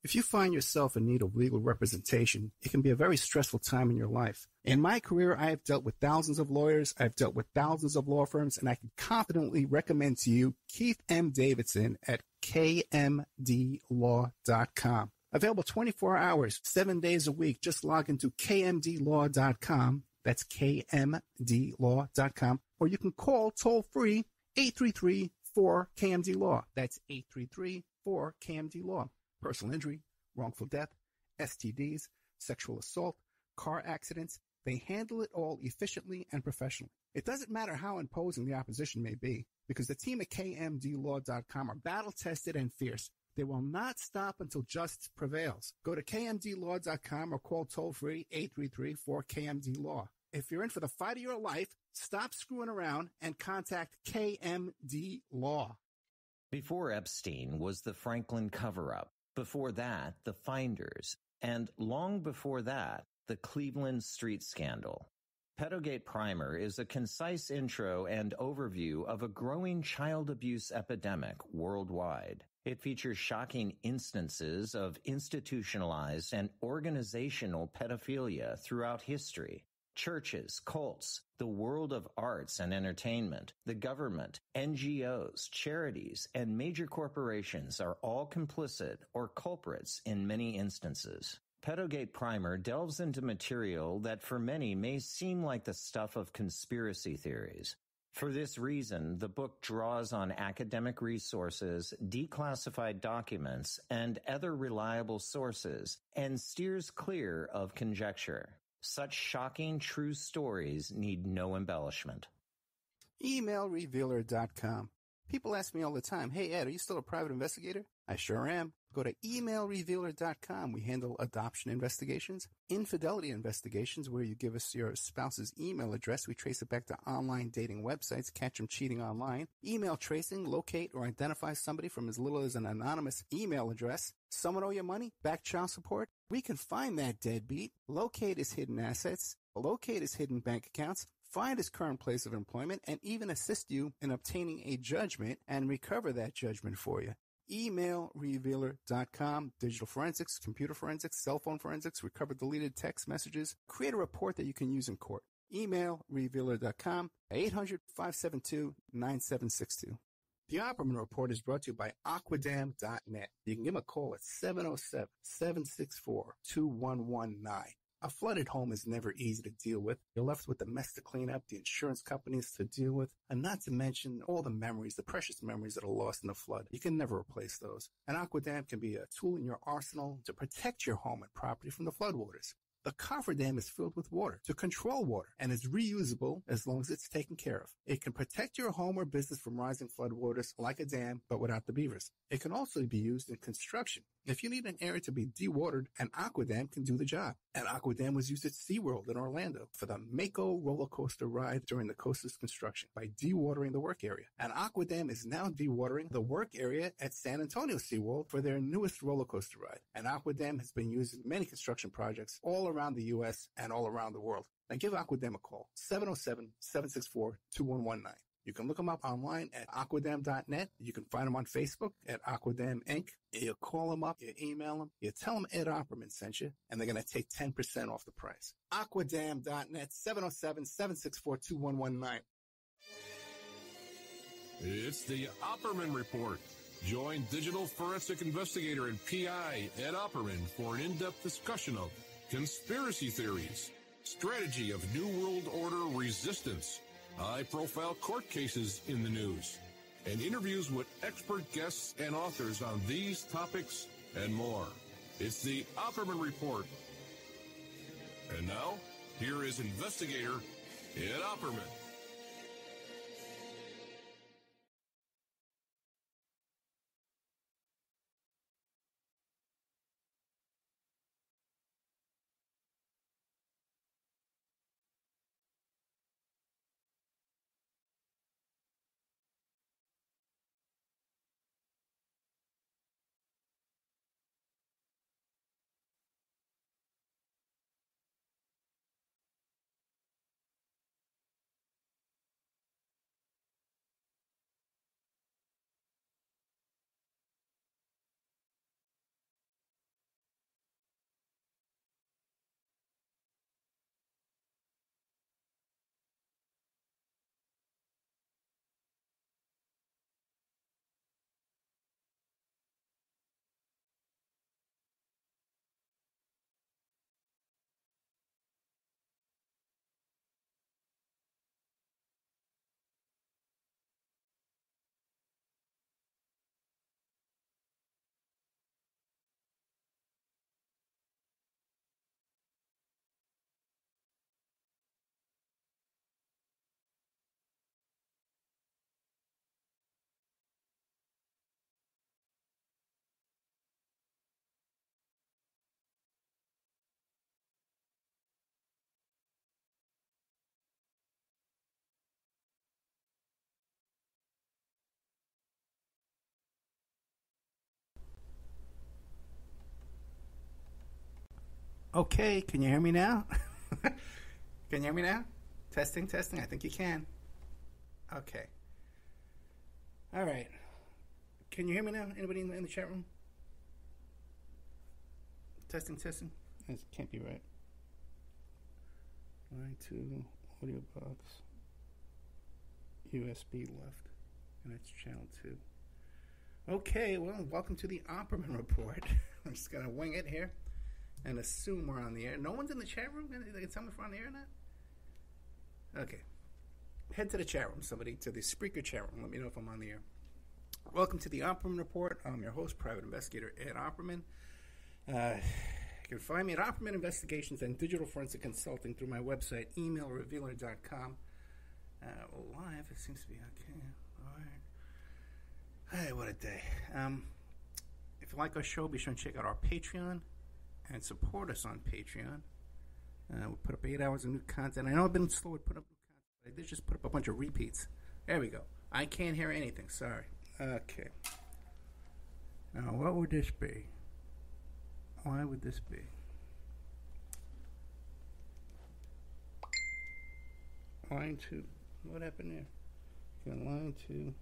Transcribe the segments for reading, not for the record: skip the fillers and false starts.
If you find yourself in need of legal representation, it can be a very stressful time in your life. In my career, I have dealt with thousands of lawyers, I've dealt with thousands of law firms, and I can confidently recommend to you Keith M. Davidson at kmdlaw.com. Available 24 hours, 7 days a week. Just log into kmdlaw.com. That's kmdlaw.com. Or you can call toll-free 833-4KMD-LAW. That's 833-4KMD-LAW. Personal injury, wrongful death, STDs, sexual assault, car accidents. They handle it all efficiently and professionally. It doesn't matter how imposing the opposition may be, because the team at kmdlaw.com are battle-tested and fierce. They will not stop until justice prevails. Go to kmdlaw.com or call toll-free 833-4KMD-LAW. If you're in for the fight of your life, stop screwing around and contact KMD Law. Before Epstein was the Franklin cover-up. Before that, the Finders. And long before that, the Cleveland Street Scandal. Pedogate Primer is a concise intro and overview of a growing child abuse epidemic worldwide. It features shocking instances of institutionalized and organizational pedophilia throughout history. Churches, cults, the world of arts and entertainment, the government, NGOs, charities, and major corporations are all complicit or culprits in many instances. Pedogate Primer delves into material that for many may seem like the stuff of conspiracy theories. For this reason, the book draws on academic resources, declassified documents, and other reliable sources, and steers clear of conjecture. Such shocking true stories need no embellishment. Emailrevealer.com. People ask me all the time, hey Ed, are you still a private investigator? I sure am. Go to emailrevealer.com. We handle adoption investigations, infidelity investigations, where you give us your spouse's email address. We trace it back to online dating websites, catch them cheating online. Email tracing, locate or identify somebody from as little as an anonymous email address. Someone owe you money? Back child support? We can find that deadbeat, locate his hidden assets, locate his hidden bank accounts, find his current place of employment, and even assist you in obtaining a judgment and recover that judgment for you. Emailrevealer.com. Digital forensics, computer forensics, cell phone forensics, recover deleted text messages. Create a report that you can use in court. Emailrevealer.com, 800-572-9762. The Opperman Report is brought to you by Aquadam.net. You can give them a call at 707-764-2119. A flooded home is never easy to deal with. You're left with the mess to clean up, the insurance companies to deal with, and not to mention all the memories, the precious memories that are lost in the flood. You can never replace those. And Aquadam can be a tool in your arsenal to protect your home and property from the floodwaters. The cofferdam is filled with water to control water and is reusable as long as it's taken care of. It can protect your home or business from rising floodwaters like a dam, but without the beavers. It can also be used in construction. If you need an area to be dewatered, an Aquadam can do the job. An Aquadam was used at SeaWorld in Orlando for the Mako roller coaster ride during the coaster's construction by dewatering the work area. An Aquadam is now dewatering the work area at San Antonio SeaWorld for their newest roller coaster ride. An Aquadam has been used in many construction projects all around the U.S. and all around the world. Now give Aquadam a call, 707-764-2119. You can look them up online at aquadam.net. You can find them on Facebook at Aquadam Inc. You call them up, you email them, you tell them Ed Opperman sent you, and they're going to take 10% off the price. Aquadam.net, 707-764-2119. It's the Opperman Report. Join digital forensic investigator and PI Ed Opperman for an in-depth discussion of conspiracy theories, strategy of New World Order resistance, high-profile court cases in the news, and interviews with expert guests and authors on these topics and more. It's the Opperman Report. And now, here is investigator Ed Opperman. Okay, can you hear me now? Can you hear me now? Testing, testing. I think you can. Okay. All right. Can you hear me now? Anybody in the chat room? Testing, testing. This can't be right. Line 2, audio box. USB left. And that's channel 2. Okay, well, welcome to the Opperman Report. I'm just going to wing it here and assume we're on the air. No one's in the chat room? They can tell me if we're on the air or not? Okay. Head to the chat room, somebody, to the Spreaker chat room. Let me know if I'm on the air. Welcome to the Opperman Report. I'm your host, Private Investigator Ed Opperman. You can find me at Opperman Investigations and Digital Forensic Consulting through my website, emailrevealer.com. Live, it seems to be okay. All right. Hey, what a day. If you like our show, be sure and check out our Patreon and support us on Patreon. We put up 8 hours of new content. I know I've been slow at putting up new content, but I did just put up a bunch of repeats. There we go. I can't hear anything. Sorry. Okay. Now, what would this be? Why would this be? Line 2. What happened there? Okay, line 2.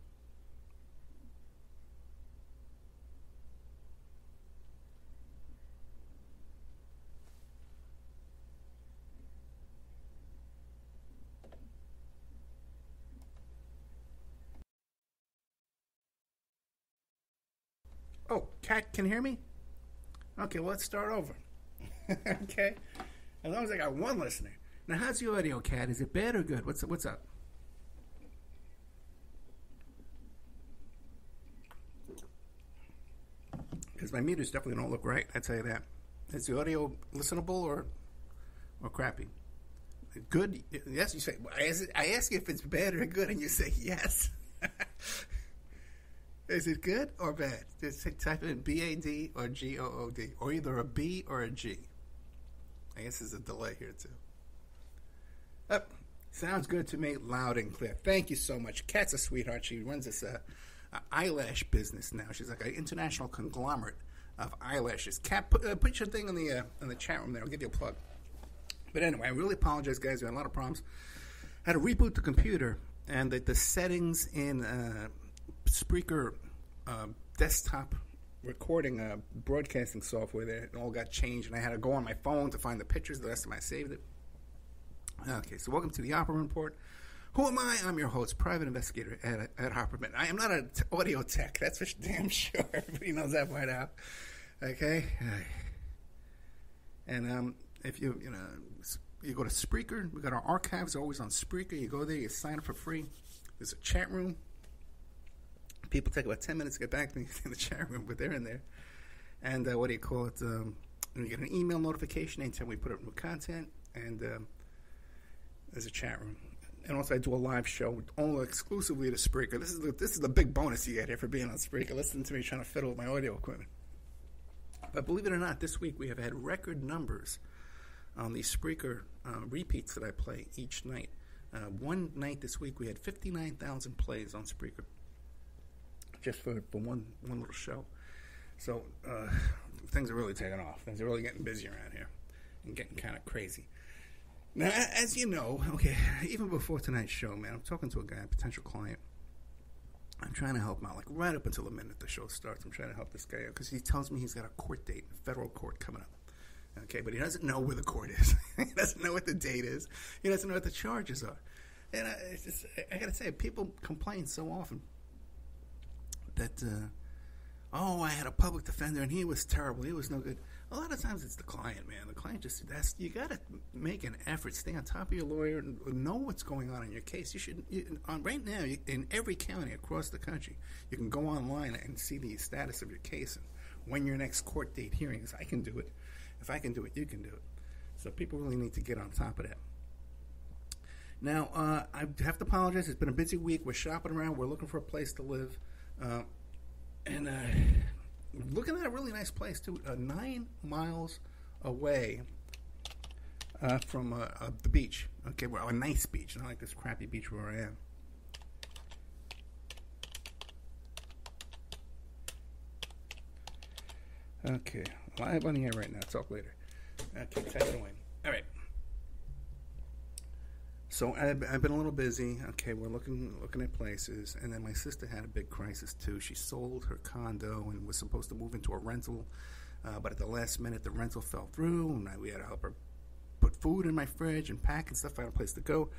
Oh, Kat can hear me? Okay, well, let's start over. Okay? As long as I got one listener. Now, how's the audio, Kat? Is it bad or good? What's up? Because my meters definitely don't look right, I tell you that. Is the audio listenable or crappy? Good? Yes, you say. I ask you if it's bad or good, and you say yes. Is it good or bad? Just type in B-A-D or G-O-O-D. Or either a B or a G. I guess there's a delay here, too. Oh, sounds good to me, loud and clear. Thank you so much. Kat's a sweetheart. She runs this eyelash business now. She's like an international conglomerate of eyelashes. Kat, put your thing in the chat room there. I'll give you a plug. But anyway, I really apologize, guys. We had a lot of problems. I had to reboot the computer, and the settings in Spreaker desktop recording broadcasting software there, it all got changed, and I had to go on my phone to find the pictures. The last time I saved it. Okay, so welcome to the Opperman Report. Who am I? I'm your host, Private Investigator at Opperman. I am not an audio tech. That's for damn sure. Everybody knows that by now. Okay? And if you go to Spreaker, we got our archives always on Spreaker. You go there, you sign up for free. There's a chat room. People take about 10 minutes to get back to me in the chat room, but they're in there. And what do you call it? You get an email notification anytime we put up new content. And there's a chat room. And also I do a live show only exclusively to Spreaker. This is the big bonus you get here for being on Spreaker. Listen to me trying to fiddle with my audio equipment. But believe it or not, this week we have had record numbers on the Spreaker repeats that I play each night. One night this week we had 59,000 plays on Spreaker. Just for one little show. So things are really taking off. Things are really getting busy around here and getting kind of crazy. Now, as you know, okay, even before tonight's show, man, I'm talking to a guy, a potential client. I'm trying to help him out, like right up until the minute the show starts. I'm trying to help this guy out because he tells me he's got a court date, federal court coming up. Okay, but he doesn't know where the court is. He doesn't know what the date is. He doesn't know what the charges are. And I got to say, people complain so often that, I had a public defender and he was terrible. He was no good. A lot of times it's the client, man. The client you got to make an effort, stay on top of your lawyer, and know what's going on in your case. Right now, in every county across the country, you can go online and see the status of your case and when your next court date hearing is. I can do it. If I can do it, you can do it. So people really need to get on top of that. Now, I have to apologize. It's been a busy week. We're shopping around. We're looking for a place to live. And looking at a really nice place, too. 9 miles away from the beach. Okay, well, a nice beach. Not like this crappy beach where I am. Okay, live on the air right now. Talk later. Okay, take it away. All right. So I've been a little busy. Okay, we're looking at places, and then my sister had a big crisis too. She sold her condo and was supposed to move into a rental, but at the last minute, the rental fell through, and we had to help her put food in my fridge and pack and stuff. I had a place to go.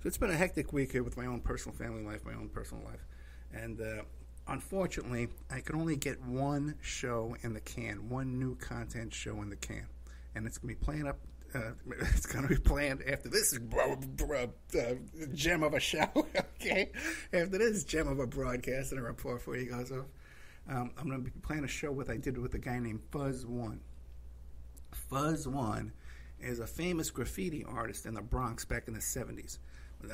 So it's been a hectic week here with my own personal family life, my own personal life, and unfortunately, I can only get one show in the can, one new content show in the can, and it's going to be playing up. It's going to be planned after this gem of a show, okay? After this gem of a broadcast and a report before he goes off, I'm going to be playing a show I did with a guy named Fuzz One. Fuzz One is a famous graffiti artist in the Bronx back in the 70s.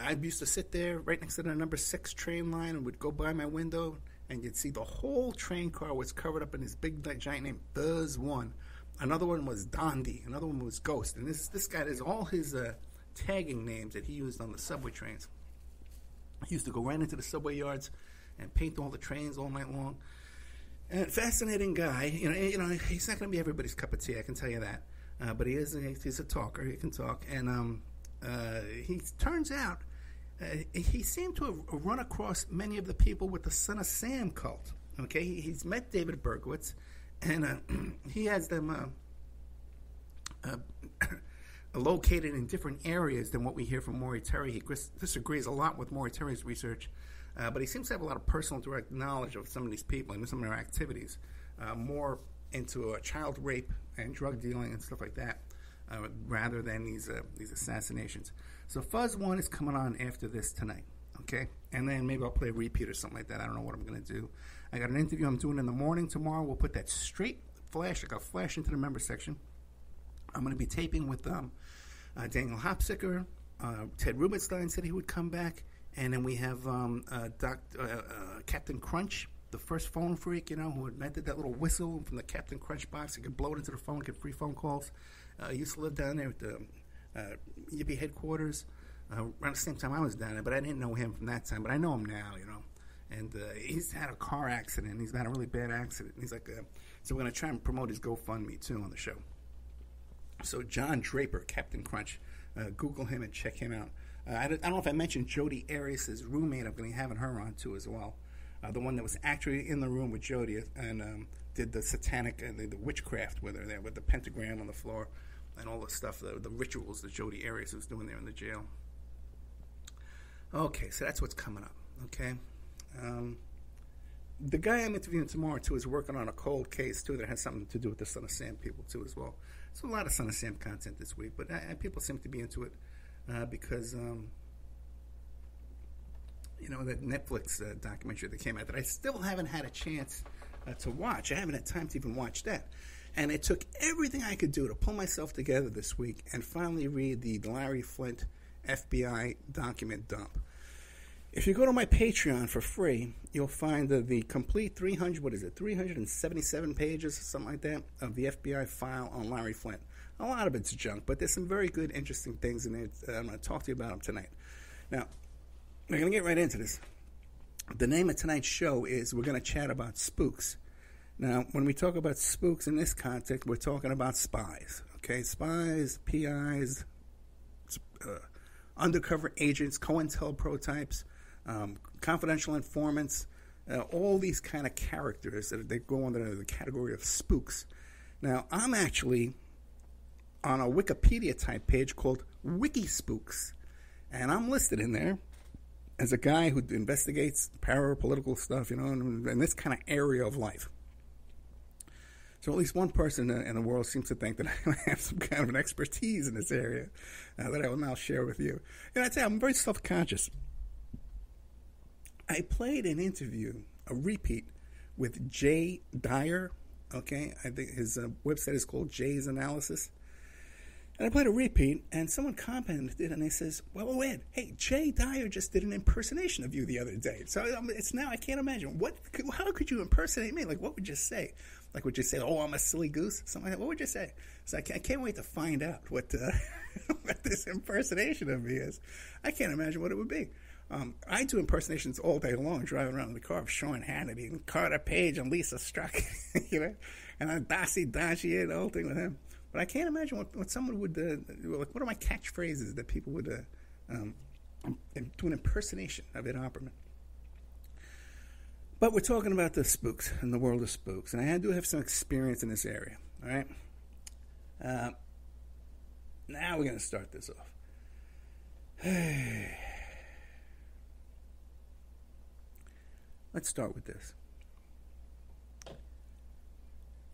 I used to sit there right next to the number 6 train line and would go by my window, and you'd see the whole train car was covered up in this big giant name, Fuzz One. Another one was Dondi. Another one was Ghost. And this guy has all his tagging names that he used on the subway trains. He used to go right into the subway yards and paint all the trains all night long. And fascinating guy. You know, he's not going to be everybody's cup of tea, I can tell you that. But he's a talker. He can talk. And he turns out he seemed to have run across many of the people with the Son of Sam cult. Okay, he's met David Berkowitz. And he has them located in different areas than what we hear from Maury Terry. He disagrees a lot with Maury Terry's research, but he seems to have a lot of personal direct knowledge of some of these people and some of their activities, more into child rape and drug dealing and stuff like that, rather than these assassinations. So Fuzz One is coming on after this tonight. Okay, and then maybe I'll play a repeat or something like that. I don't know what I'm going to do. I got an interview I'm doing in the morning tomorrow. We'll put that straight flash, like a flash into the member section. I'm going to be taping with Daniel Hopsicker. Ted Rubenstein said he would come back. And then we have Captain Crunch, the first phone freak, who invented that little whistle from the Captain Crunch box. He could blow it into the phone, get free phone calls. He used to live down there at the Yippee headquarters. Around the same time I was down there, but I didn't know him from that time. But I know him now, And he's had a car accident. He's had a really bad accident. He's like, so we're going to try and promote his GoFundMe, too, on the show. So John Draper, Captain Crunch, Google him and check him out. I don't know if I mentioned Jodi Arias' roommate. I'm going to be having her on, too, as well. The one that was actually in the room with Jodi and did the satanic, the witchcraft with her there, with the pentagram on the floor and all the stuff, the rituals that Jodi Arias was doing there in the jail. Okay, so that's what's coming up, okay? The guy I'm interviewing tomorrow, too, is working on a cold case, too, that has something to do with the Son of Sam people, too, as well. So a lot of Son of Sam content this week, but people seem to be into it because, that Netflix documentary that came out that I still haven't had a chance to watch. I haven't had time to even watch that. And it took everything I could do to pull myself together this week and finally read the Larry Flynt FBI document dump. If you go to my Patreon for free, you'll find the complete 377 pages, something like that, of the FBI file on Larry Flynt. A lot of it's junk, but there's some very good, interesting things in it. I'm going to talk to you about them tonight. Now, we're going to get right into this. The name of tonight's show is we're going to chat about spooks. Now, when we talk about spooks in this context, we're talking about spies, okay? Spies, PIs, undercover agents, COINTELPRO types, confidential informants, all these kind of characters that they go under the category of spooks. Now, I'm actually on a Wikipedia type page called WikiSpooks, and I'm listed in there as a guy who investigates parapolitical stuff, in this kind of area of life. So at least one person in the world seems to think that I have some kind of an expertise in this area that I will now share with you. And I tell you, I'm very self-conscious. I played an interview, a repeat, with Jay Dyer. Okay, I think his website is called Jay's Analysis. And I played a repeat, and someone commented, and they says, well, Ed, hey, Jay Dyer just did an impersonation of you the other day. So it's now, I can't imagine. How could you impersonate me? Like, what would you say? Like, would you say, oh, I'm a silly goose? Something like that. What would you say? So I can't wait to find out what this impersonation of me is. I can't imagine what it would be. I do impersonations all day long, driving around in the car of Sean Hannity and Carter Page and Lisa Struck, and I'm Dossie Dashi, the whole thing with him. But I can't imagine what someone would, like, what are my catchphrases that people would do an impersonation of Ed Opperman. But we're talking about the spooks and the world of spooks. And I do have some experience in this area, all right? Now we're going to start this off. Let's start with this.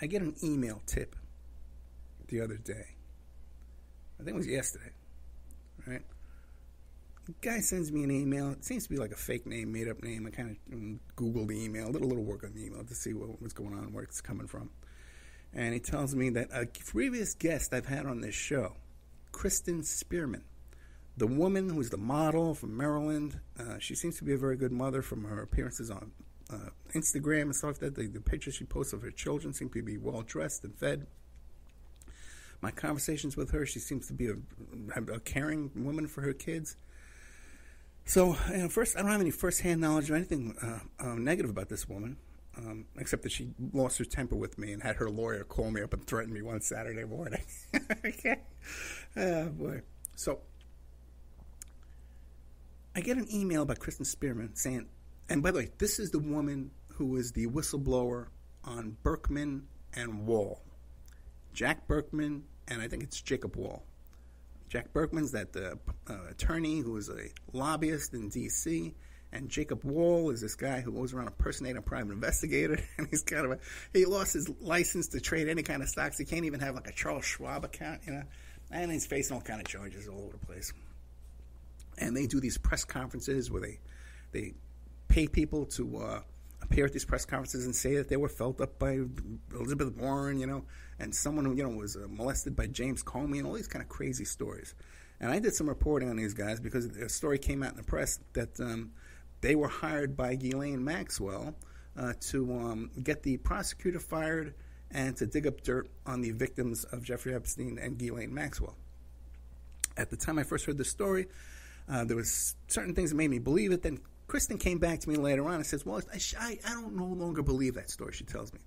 I get an email tip the other day. I think it was yesterday, right? The guy sends me an email. It seems to be like a fake name, made-up name. I kind of Googled the email, did a little work on the email to see what was going on, where it's coming from. And he tells me that a previous guest I've had on this show, Kristen Spearman, the woman who's the model from Maryland, she seems to be a very good mother from her appearances on Instagram and stuff like that. The pictures she posts of her children seem to be well-dressed and fed. My conversations with her, she seems to be a caring woman for her kids. So, first, I don't have any first-hand knowledge or anything negative about this woman, except that she lost her temper with me and had her lawyer call me up and threaten me one Saturday morning. Okay. Oh, boy. So, I get an email by Kristen Spearman saying, and by the way, this is the woman who is the whistleblower on Berkman and Wall. Jack Berkman, and I think it's Jacob Wall. Jack Berkman's that attorney who is a lobbyist in D.C., and Jacob Wall is this guy who goes around impersonating a private investigator, and he's kind of he lost his license to trade any kind of stocks. He can't even have like a Charles Schwab account, and he's facing all kind of charges all over the place. And they do these press conferences where they pay people to appear at these press conferences and say that they were felt up by Elizabeth Warren, and someone who, was molested by James Comey, and all these kind of crazy stories. And I did some reporting on these guys because a story came out in the press that they were hired by Ghislaine Maxwell to get the prosecutor fired and to dig up dirt on the victims of Jeffrey Epstein and Ghislaine Maxwell. At the time I first heard the story, there was certain things that made me believe it. Then Kristen came back to me later on and says, well, I don't no longer believe that story, she tells me.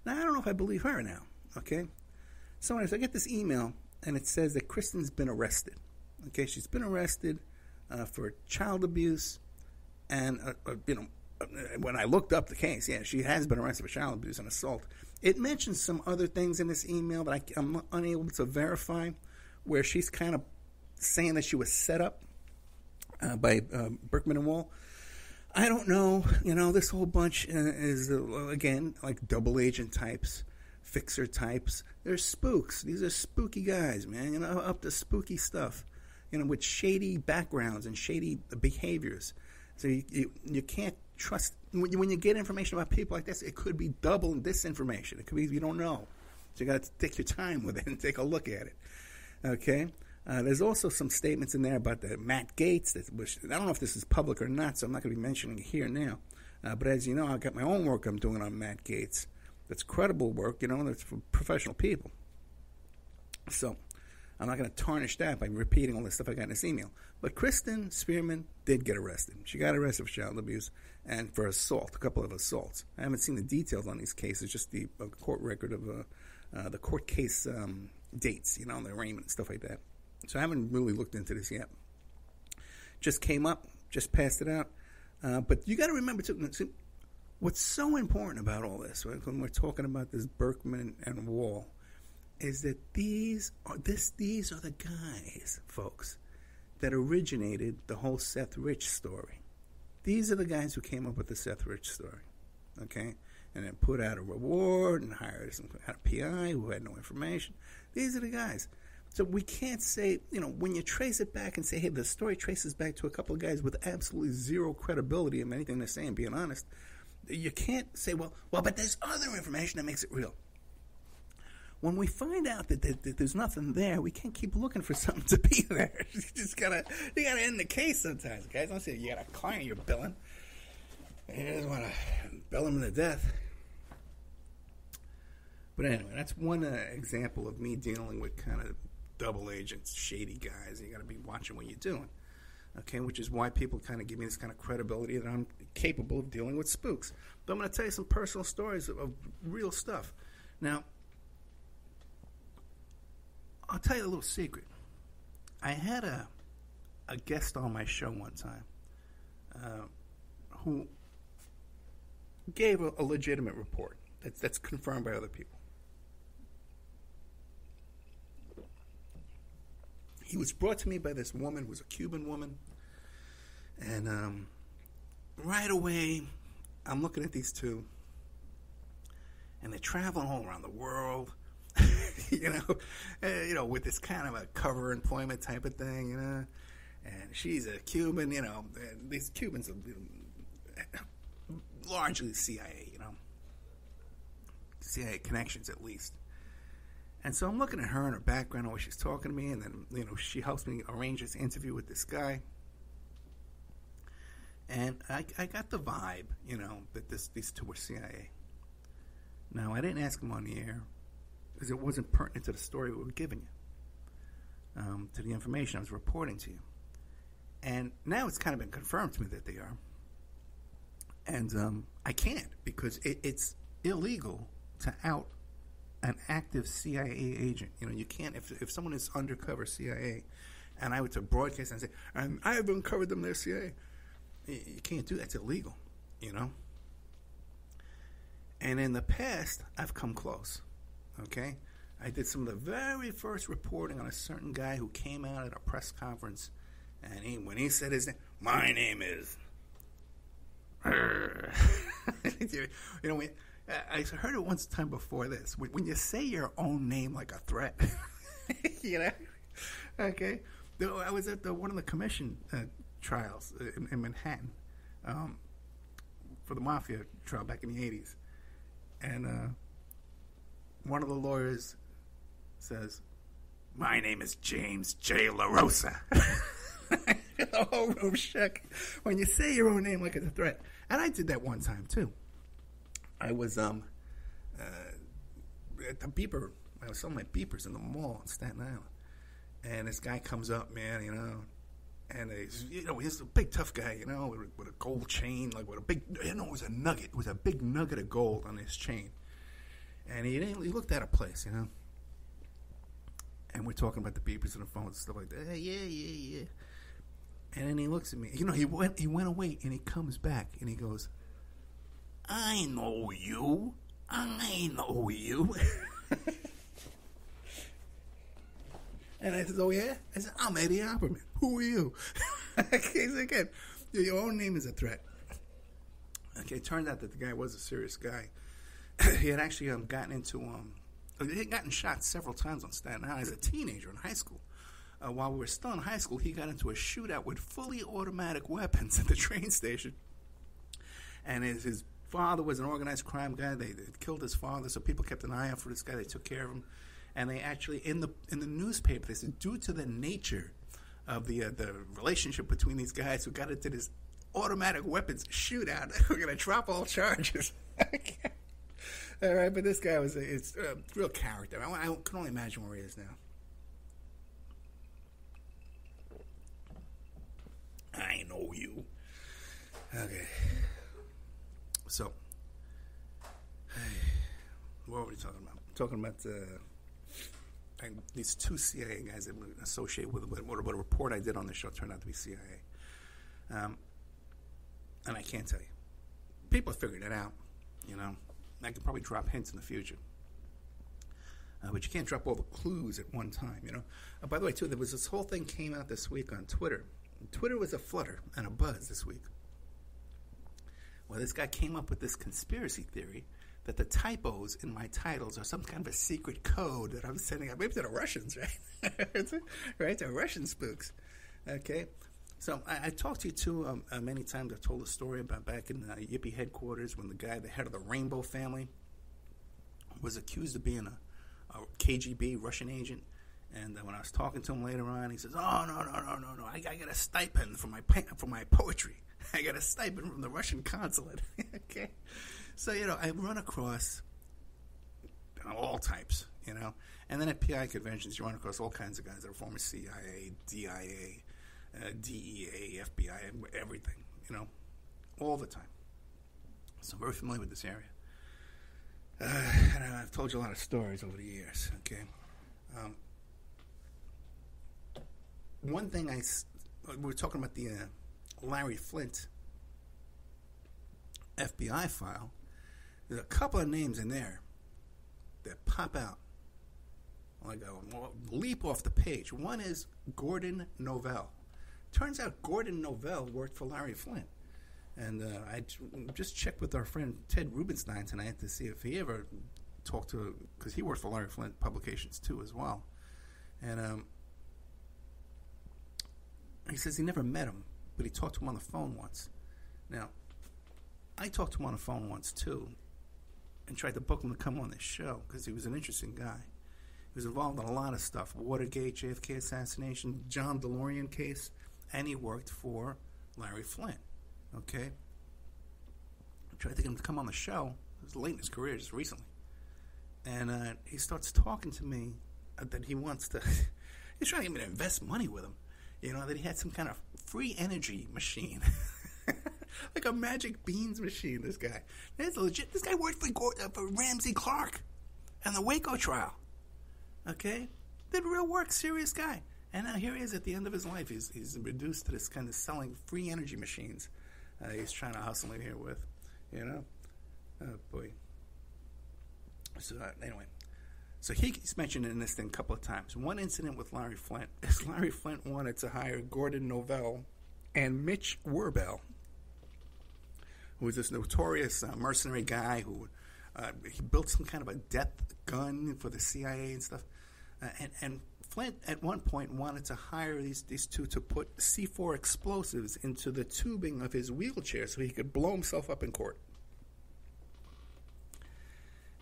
Now, I don't know if I believe her now, okay? So anyways, I get this email, and it says that Kristen's been arrested. Okay, she's been arrested for child abuse, and, when I looked up the case, yeah, she has been arrested for child abuse and assault. It mentions some other things in this email that I'm unable to verify, where she's kind of saying that she was set up by Berkman and Wall. I don't know. This whole bunch is, again, like double agent types, fixer types. They're spooks. These are spooky guys, man, up to spooky stuff, with shady backgrounds and shady behaviors. So you can't trust. When you get information about people like this, it could be double disinformation. It could be you don't know. So you got to take your time with it and take a look at it. Okay? There's also some statements in there about the Matt Gaetz, which I don't know if this is public or not, so I'm not going to be mentioning it here now. But as you know, I've got my own work I'm doing on Matt Gaetz. That's credible work, that's for professional people. So I'm not going to tarnish that by repeating all the stuff I got in this email. But Kristen Spearman did get arrested. She got arrested for child abuse and for assault, a couple of assaults. I haven't seen the details on these cases, just the court record of the court case dates, the arraignment and stuff like that. So I haven't really looked into this yet. Just came up, just passed it out. But you got to remember, too, what's so important about all this, right, when we're talking about this Berkman and Wall, is that these are the guys, folks, that originated the whole Seth Rich story. These are the guys who came up with the Seth Rich story, okay? And then put out a reward and hired some kind of PI who had no information. These are the guys. So we can't say, when you trace it back and say, hey, the story traces back to a couple of guys with absolutely zero credibility in anything they're saying, being honest, you can't say, well, but there's other information that makes it real. When we find out that there's nothing there, we can't keep looking for something to be there. You gotta end the case sometimes, guys. Don't say you got a client you're billing. You just want to bill him to death. But anyway, that's one example of me dealing with kind of double agents, shady guys. You got to be watching what you're doing, okay? Which is why people kind of give me this kind of credibility that I'm capable of dealing with spooks. But I'm going to tell you some personal stories of real stuff. Now, I'll tell you a little secret. I had a guest on my show one time who gave a legitimate report that's confirmed by other people. He was brought to me by this woman who was a Cuban woman. And right away, I'm looking at these two. And they're traveling all around the world. With this kind of a cover employment type of thing, And she's a Cuban, and these Cubans are largely CIA, CIA connections at least. And so I'm looking at her and her background and what she's talking to me, and then, she helps me arrange this interview with this guy. And I got the vibe, that these two were CIA. Now, I didn't ask him on the air because it wasn't pertinent to the story we were giving you, to the information I was reporting to you. And now it's kind of been confirmed to me that they are. And I can't because it's illegal to out an active CIA agent. You can't, if someone is undercover CIA and I were to broadcast and say, I have uncovered them, they're CIA. You can't do that. It's illegal, And in the past, I've come close, okay? I did some of the very first reporting on a certain guy who came out at a press conference, and when he said his name, my name is... I heard it once time before this. When you say your own name like a threat, okay? I was at one of the commission trials in Manhattan for the Mafia trial back in the 80s. And one of the lawyers says, my name is James J. LaRosa. The whole room shook when you say your own name like it's a threat. And I did that one time, too. I was at the beeper. I was selling my beepers in the mall in Staten Island. And this guy comes up, man, and he's a big tough guy, with a gold chain, like with a big, it was a nugget. It was a big nugget of gold on his chain. And he looked at a place, And we're talking about the beepers and the phones and stuff like that. Hey, yeah. And then he looks at me. He went away, and he comes back, and he goes, I know you. And I said, oh, yeah? I said, I'm Eddie Opperman. Who are you? Okay, so again, your own name is a threat. Okay, it turned out that the guy was a serious guy. He had actually he had gotten shot several times on Staten Island as a teenager in high school. While we were still in high school, he got into a shootout with fully automatic weapons at the train station. And his father was an organized crime guy. They killed his father, so people kept an eye out for this guy. They took care of him. And they actually, in the newspaper, they said, due to the nature of the relationship between these guys who got into this automatic weapons shootout, we're going to drop all charges. All right, but this guy was a real character. I can only imagine where he is now. I know you. Okay. So, what were we talking about? Talking about these two CIA guys that were associated with what a report I did on the show turned out to be CIA. And I can't tell you. People have figured it out, I could probably drop hints in the future. But you can't drop all the clues at one time, By the way, too, there was this whole thing came out this week on Twitter. Twitter was a flutter and a buzz this week. Well, this guy came up with this conspiracy theory that the typos in my titles are some kind of a secret code that I'm sending out. Maybe to the Russians, right? Right? To Russian spooks. Okay? So I talked to you, too, many times. I've told a story about back in Yippie headquarters when the head of the Rainbow family, was accused of being a KGB Russian agent. And when I was talking to him later on, he says, "Oh no! I got a stipend for my poetry. I got a stipend from the Russian consulate." Okay, so I run across all types, and then at PI conventions, you run across all kinds of guys that are former CIA, DIA, DEA, FBI, everything, all the time. So I'm very familiar with this area, and I've told you a lot of stories over the years. Okay. one thing we were talking about the Larry Flint FBI file. There's a couple of names in there that pop out like a leap off the page. One is Gordon Novell. Turns out Gordon Novell worked for Larry Flint. And I just checked with our friend Ted Rubenstein tonight to see if he ever talked to, because he worked for Larry Flint Publications too as well. And he says he never met him, but he talked to him on the phone once. Now, I talked to him on the phone once too and tried to book him to come on this show because he was an interesting guy. He was involved in a lot of stuff: Watergate, JFK assassination, John DeLorean case, and he worked for Larry Flint. Okay? I tried to get him to come on the show. It was late in his career, just recently. And he starts talking to me that he wants to... he's trying to get me to invest money with him. You know, that he had some kind of free energy machine. Like a magic beans machine, this guy. That's legit. This guy worked for Ramsey Clark and the Waco trial. Okay? Did real work, serious guy. And now here he is at the end of his life. He's reduced to this kind of selling free energy machines. He's trying to hustle in here with, you know? Oh, boy. So, anyway. So he's mentioned in this thing a couple of times. One incident with Larry Flint is Larry Flint wanted to hire Gordon Novell and Mitch Werbel, who was this notorious mercenary guy who he built some kind of a death gun for the CIA and stuff. And Flint, at one point, wanted to hire these two to put C4 explosives into the tubing of his wheelchair so he could blow himself up in court.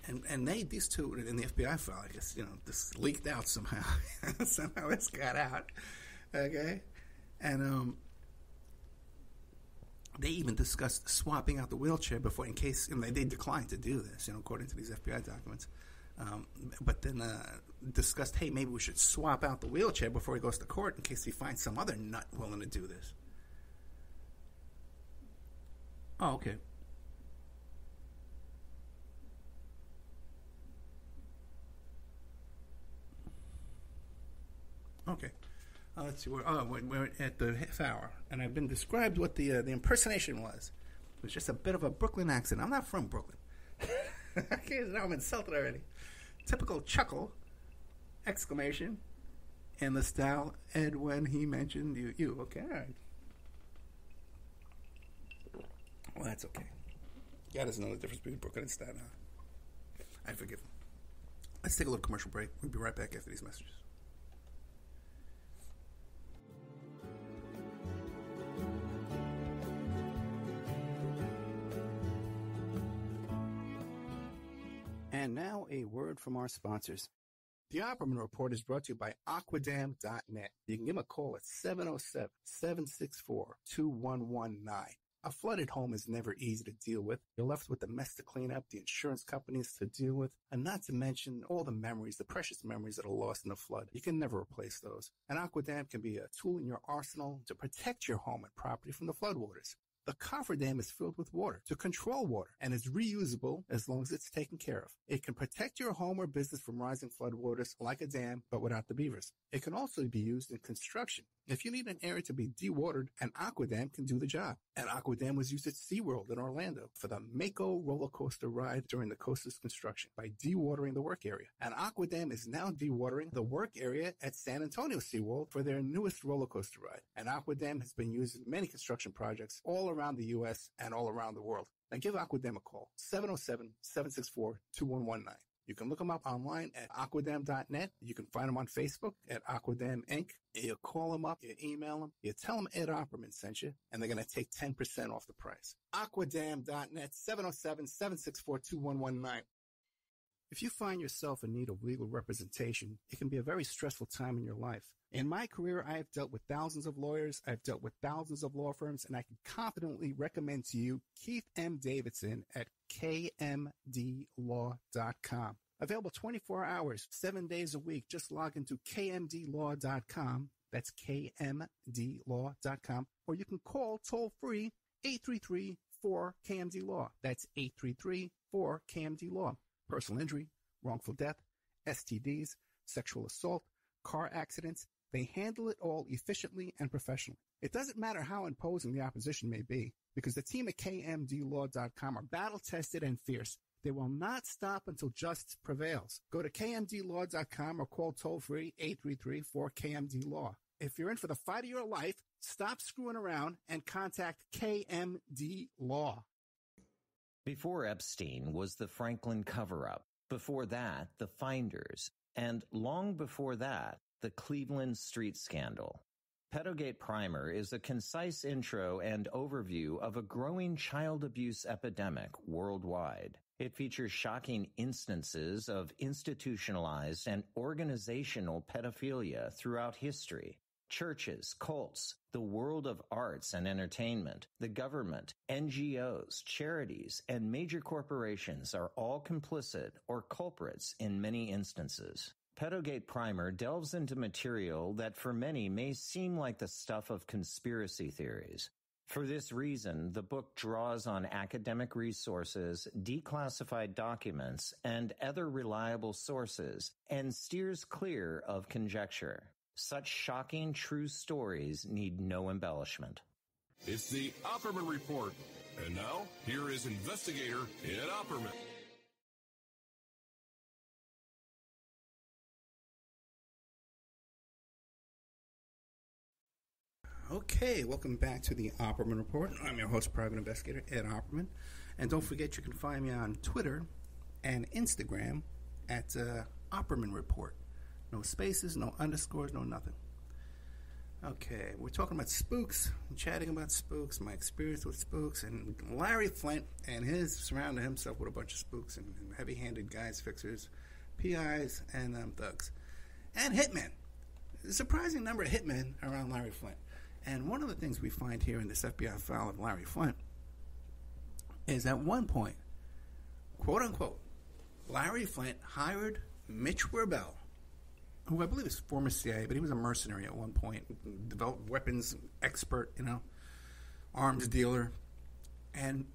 And these two, in the FBI file, I guess, you know, this leaked out somehow. Somehow this got out. Okay? And they even discussed swapping out the wheelchair before, in case, and they declined to do this, you know, according to these FBI documents. But then discussed, hey, maybe we should swap out the wheelchair before he goes to court in case he finds some other nut willing to do this. Oh, okay. Okay. Let's see. We're at the half hour, and I've been described what the impersonation was. It was just a bit of a Brooklyn accent. I'm not from Brooklyn. Okay, now I'm insulted already. Typical chuckle, exclamation, in the style Ed when he mentioned you. Okay, all right. Well, that's okay. God doesn't know the difference between Brooklyn and Staten Island. I forgive him. Let's take a little commercial break. We'll be right back after these messages. And now a word from our sponsors. The Opperman Report is brought to you by Aquadam.net. You can give them a call at 707-764-2119. A flooded home is never easy to deal with. You're left with the mess to clean up, the insurance companies to deal with, and not to mention all the memories, the precious memories that are lost in the flood. You can never replace those. And Aquadam can be a tool in your arsenal to protect your home and property from the floodwaters. The cofferdam is filled with water to control water and is reusable as long as it's taken care of. It can protect your home or business from rising floodwaters like a dam, but without the beavers. It can also be used in construction. If you need an area to be dewatered, an Aquadam can do the job. An Aquadam was used at SeaWorld in Orlando for the Mako roller coaster ride during the coaster's construction by dewatering the work area. An Aquadam is now dewatering the work area at San Antonio SeaWorld for their newest roller coaster ride. An Aquadam has been used in many construction projects all around the U.S. and all around the world. Now give Aquadam a call, 707-764-2119. You can look them up online at aquadam.net. You can find them on Facebook at Aquadam Inc. You call them up, you email them, you tell them Ed Opperman sent you, and they're going to take 10% off the price. Aquadam.net, 707-764-2119. If you find yourself in need of legal representation, it can be a very stressful time in your life. In my career, I have dealt with thousands of lawyers, I've dealt with thousands of law firms, and I can confidently recommend to you Keith M. Davidson at kmdlaw.com. Available 24 hours, 7 days a week. Just log into kmdlaw.com. That's kmdlaw.com. Or you can call toll-free 833-4KMD-LAW. That's 833-4KMD-LAW. Personal injury, wrongful death, STDs, sexual assault, car accidents, They handle it all efficiently and professionally. It doesn't matter how imposing the opposition may be, because the team at KMDlaw.com are battle-tested and fierce. They will not stop until justice prevails. Go to KMDlaw.com or call toll-free 833-4KMD-LAW. If you're in for the fight of your life, stop screwing around and contact KMD Law. Before Epstein was the Franklin cover-up. Before that, the Finders. And long before that, the Cleveland street scandal. Pedogate Primer is a concise intro and overview of a growing child abuse epidemic worldwide. It features shocking instances of institutionalized and organizational pedophilia throughout history. Churches, cults, the world of arts and entertainment, the government, NGOs, charities, and major corporations are all complicit or culprits in many instances. Pedogate Primer delves into material that for many may seem like the stuff of conspiracy theories. For this reason, the book draws on academic resources, declassified documents, and other reliable sources, and steers clear of conjecture. Such shocking true stories need no embellishment. It's the Opperman Report. And now, here is investigator Ed Opperman. Okay, welcome back to the Opperman Report. I'm your host, private investigator Ed Opperman. And don't forget, you can find me on Twitter and Instagram at Opperman Report. No spaces, no underscores, no nothing. Okay, we're talking about spooks, chatting about spooks, my experience with spooks, and Larry Flint and his surrounding himself with a bunch of spooks and heavy-handed guys, fixers, PIs, and thugs. And hitmen. A surprising number of hitmen around Larry Flint. And one of the things we find here in this FBI file of Larry Flint is at one point, quote unquote, Larry Flint hired Mitch Werbel, who I believe is former CIA, but he was a mercenary at one point, developed weapons expert, arms dealer. And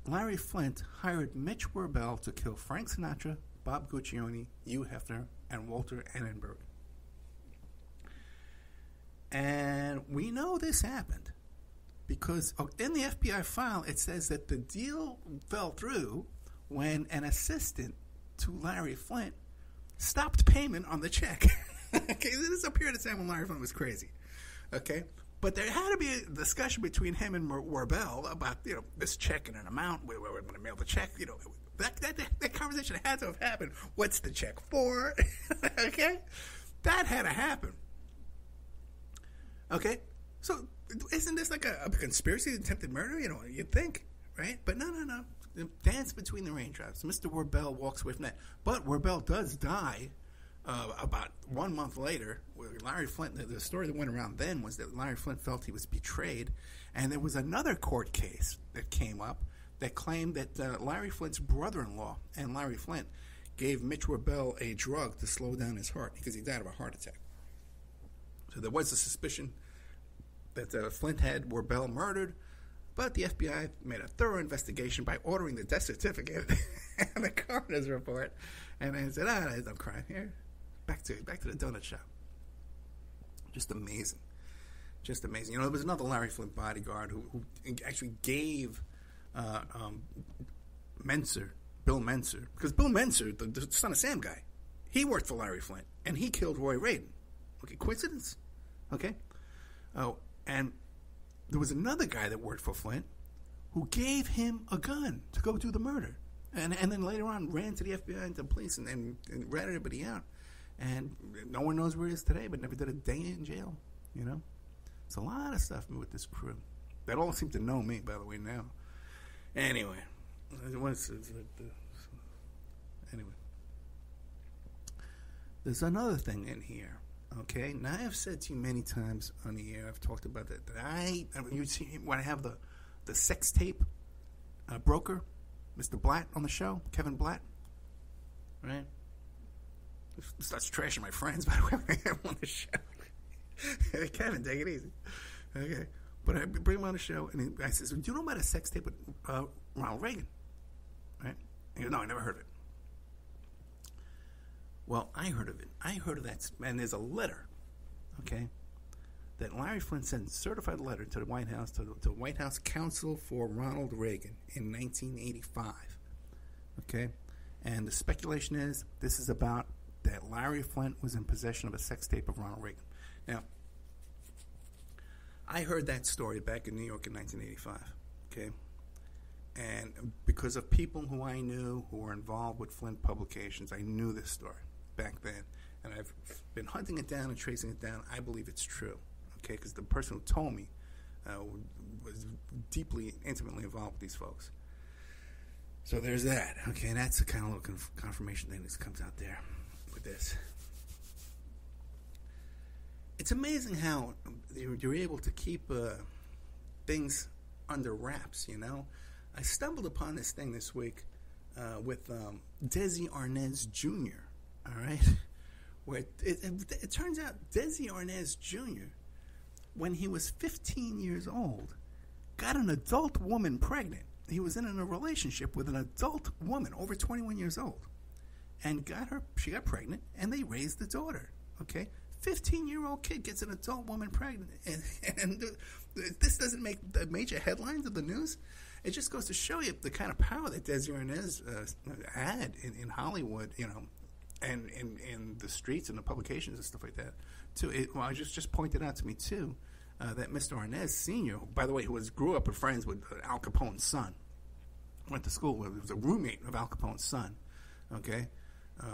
Larry Flint hired Mitch Werbel to kill Frank Sinatra, Bob Guccione, Hugh Hefner, and Walter Annenberg. And we know this happened because in the FBI file, it says that the deal fell through when an assistant to Larry Flint stopped payment on the check. Okay, this is a period of time when Larry Flint was crazy. Okay, but there had to be a discussion between him and Werbel about this check and an amount. We're going to mail the check. That conversation had to have happened. What's the check for? Okay, that had to happen. Okay, so isn't this like a conspiracy, attempted murder? You'd think, right? But no. Dance between the raindrops. Mr. Werbel walks away from that. But Werbel does die about 1 month later. Larry Flint, the story that went around then was that Larry Flint felt he was betrayed. And there was another court case that came up that claimed that Larry Flint's brother-in-law and Larry Flint gave Mitch Werbel a drug to slow down his heart because he died of a heart attack. So there was a suspicion that Flint had Werbel murdered, but the FBI made a thorough investigation by ordering the death certificate and the coroner's report, and they said, there's no crime here. Back to the donut shop. Just amazing. There was another Larry Flint bodyguard who actually gave Bill Menser, because Bill Menser, the Son of Sam guy, he worked for Larry Flint, and he killed Roy Radin. Okay, coincidence? Okay? Oh, and there was another guy that worked for Flint who gave him a gun to go do the murder. And then later on ran to the FBI and to the police and rat everybody out. And no one knows where he is today, but never did a day in jail. It's a lot of stuff with this crew. They all seem to know me, by the way, now. Anyway. There's another thing in here. Okay, now I've said to you many times on the air, I've talked about that you see when I have the sex tape broker, Mr. Blatt on the show, Kevin Blatt, right? He starts trashing my friends, by the way, when I have him on the show. Kevin, take it easy. Okay, but I bring him on the show, and I says, do you know about a sex tape with Ronald Reagan? Right? And he goes, no, I never heard of it. Well, I heard of it. I heard of that, and there's a letter, okay, that Larry Flint sent a certified letter to the White House, to the White House counsel for Ronald Reagan in 1985, okay? And the speculation is this is about that Larry Flint was in possession of a sex tape of Ronald Reagan. Now, I heard that story back in New York in 1985, okay? And because of people who I knew who were involved with Flint Publications, I knew this story back then. And I've been hunting it down and tracing it down. I believe it's true, okay? Because the person who told me was deeply, intimately involved with these folks. So there's that, okay? And that's the kind of little confirmation thing that comes out there with this. It's amazing how you're able to keep things under wraps, you know? I stumbled upon this thing this week with Desi Arnaz Jr., all right? Where it turns out Desi Arnaz Jr., when he was 15 years old, got an adult woman pregnant. He was in a relationship with an adult woman over 21 years old and she got pregnant, and they raised the daughter, okay? 15-year-old kid gets an adult woman pregnant, and this doesn't make the major headlines of the news. It just goes to show you the kind of power that Desi Arnaz had in Hollywood, you know, and in the streets and the publications and stuff like that. Too. I just pointed out to me too that Mr. Arnaz Sr., by the way, who grew up with friends with Al Capone's son, went to school with, he was a roommate of Al Capone's son. Okay,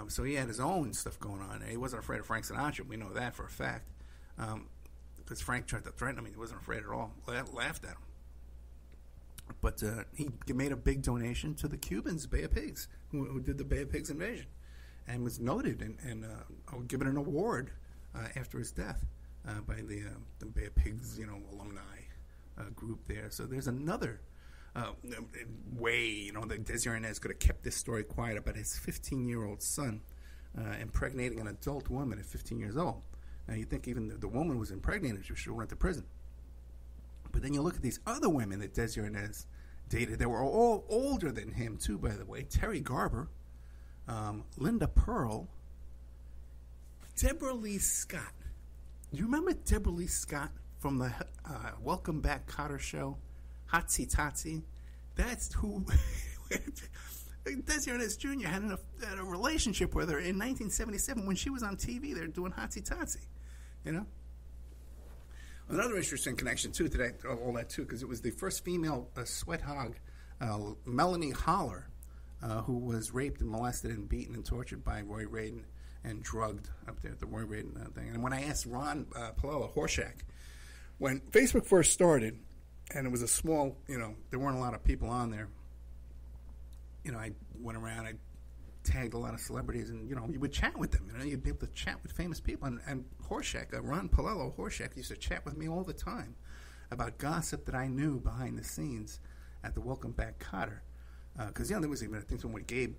so he had his own stuff going on, and he wasn't afraid of Frank Sinatra. We know that for a fact, because Frank tried to threaten him. He wasn't afraid at all. Laughed at him. But he made a big donation to the Cubans, Bay of Pigs, who did the Bay of Pigs invasion, and was noted and given an award after his death by the Bay of Pigs, you know, alumni group there. So there's another way, you know, that Desi Arnaz could have kept this story quiet about his 15-year-old son impregnating an adult woman at 15 years old. Now, you think even the woman was impregnated, she should have went to prison. But then you look at these other women that Desi Arnaz dated. They were all older than him, too, by the way. Terry Garber, Linda Pearl, Deborah Lee Scott. You remember Deborah Lee Scott from the Welcome Back Kotter show? Hotsy Totsy? That's who Desi Arnaz Jr. had a relationship with her in 1977 when she was on TV. They were doing Hotsy Totsy, you know? Another interesting connection, too, to that, all that, too, because it was the first female sweat hog, Melanie Holler, who was raped and molested and beaten and tortured by Roy Radin and drugged up there at the Roy Radin thing. And when I asked Ron Palella Horshack, when Facebook first started, and it was a small, you know, there weren't a lot of people on there, you know, I went around, I tagged a lot of celebrities, and, you know, you would chat with them. You know, you'd be able to chat with famous people. And Horshack, Ron Palella Horshack, used to chat with me all the time about gossip that I knew behind the scenes at the Welcome Back Kotter. Because, you know, there was even a thing when Gabe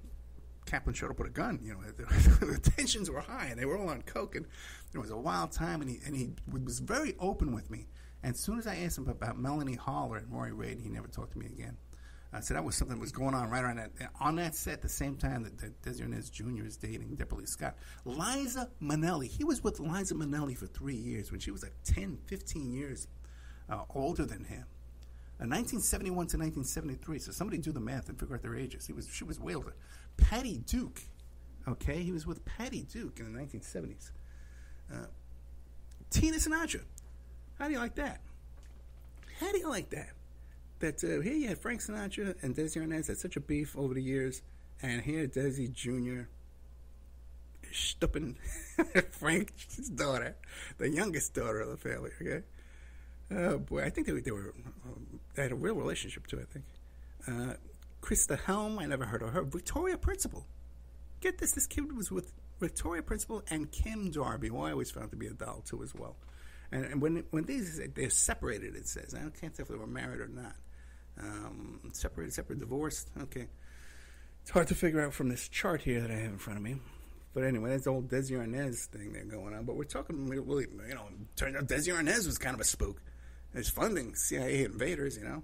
Kaplan showed up with a gun. You know, the tensions were high, and they were all on coke, and it was a wild time, and he was very open with me. And as soon as I asked him about Melanie Holler and Roy Radin, he never talked to me again. So that was something that was going on right around that set at the same time that Desi Arnaz Jr. is dating Deborah Lee Scott. Liza Minnelli. He was with Liza Minnelli for 3 years when she was like 10, 15 years older than him. 1971 to 1973. So somebody do the math and figure out their ages. She was way older. Patty Duke. Okay, he was with Patty Duke in the 1970s. Tina Sinatra. How do you like that? How do you like that? That here you had Frank Sinatra and Desi Arnaz had such a beef over the years, and here Desi Jr. is stupping Frank's daughter, the youngest daughter of the family. Okay, oh boy, I think they had a real relationship too. I think Krista Helm, I never heard of her. Victoria Principal, get this kid was with Victoria Principal and Kim Darby, who I always found to be a doll too as well. And when they're separated, it says, I can't tell if they were married or not. Separate, divorced. Okay, it's hard to figure out from this chart here that I have in front of me. But anyway, that's the old Desi Arnaz thing there going on. But we're talking really, you know, turned out Desi Arnaz was kind of a spook. He's funding CIA invaders, you know.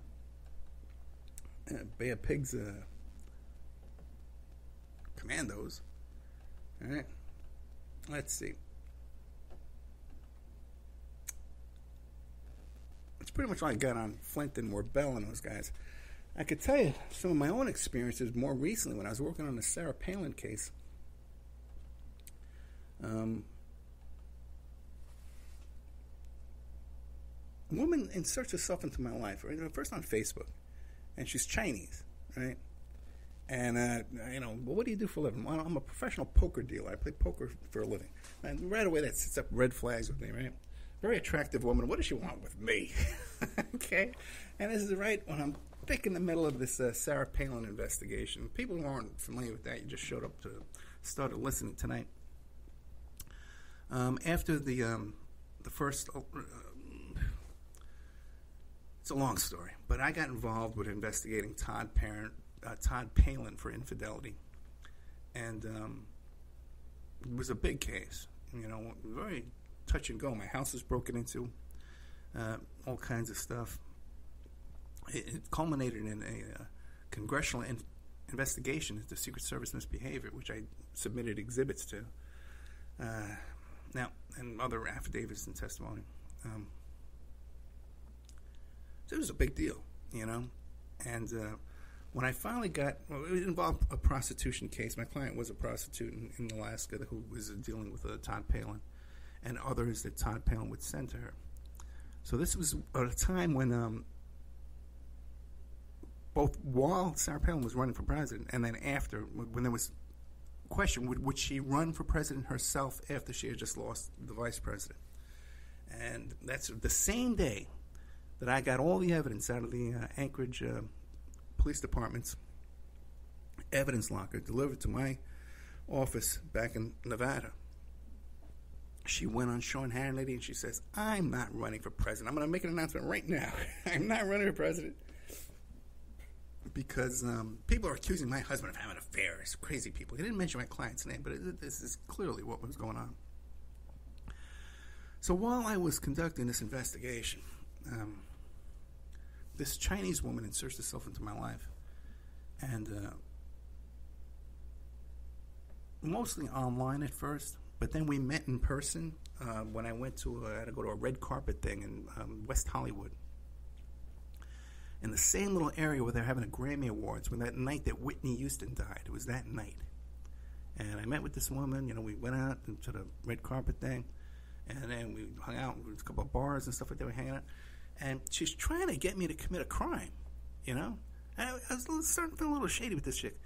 Bay of Pigs commandos. All right. let's see. It's pretty much like I got on Flint and Warbell and those guys. I could tell you some of my own experiences more recently when I was working on the Sarah Palin case. A woman inserts herself into my life, right? First on Facebook, and she's Chinese, right? And, well, what do you do for a living? Well, I'm a professional poker dealer. I play poker for a living. And right away that sets up red flags with me, right? Very attractive woman. What does she want with me? Okay? And this is right when I'm thick in the middle of this Sarah Palin investigation. People who aren't familiar with that, you just started listening tonight. After the first... it's a long story, but I got involved with investigating Todd Palin for infidelity. And it was a big case, very touch and go. My house was broken into, all kinds of stuff. It culminated in a congressional investigation into Secret Service misbehavior, which I submitted exhibits to, and other affidavits and testimony. So it was a big deal, and when I finally it involved a prostitution case. My client was a prostitute in Alaska who was dealing with Todd Palin and others that Todd Palin would send to her. So this was at a time when both while Sarah Palin was running for president and then after, when there was a question, would she run for president herself after she had just lost the vice president? And that's the same day that I got all the evidence out of the Anchorage Police Department's evidence locker delivered to my office back in Nevada. She went on Sean Hannity and she says, I'm not running for president. I'm going to make an announcement right now. I'm not running for president because people are accusing my husband of having affairs. Crazy people. He didn't mention my client's name, but this is clearly what was going on. So while I was conducting this investigation, this Chinese woman inserts herself into my life, and mostly online at first, but then we met in person when I had to go to a red carpet thing in West Hollywood, in the same little area where they're having a Grammy Awards, when that night that Whitney Houston died. It was that night, and I met with this woman. We went out to the red carpet thing, and then we hung out with a couple of bars and stuff like that. We were hanging out. And she's trying to get me to commit a crime, And I was starting to feel a little shady with this chick.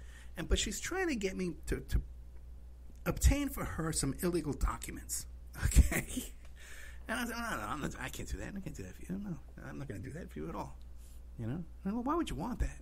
But she's trying to get me to obtain for her some illegal documents, okay? And I said, no, I can't do that. I can't do that for you. No, I'm not going to do that for you at all, And, well, why would you want that,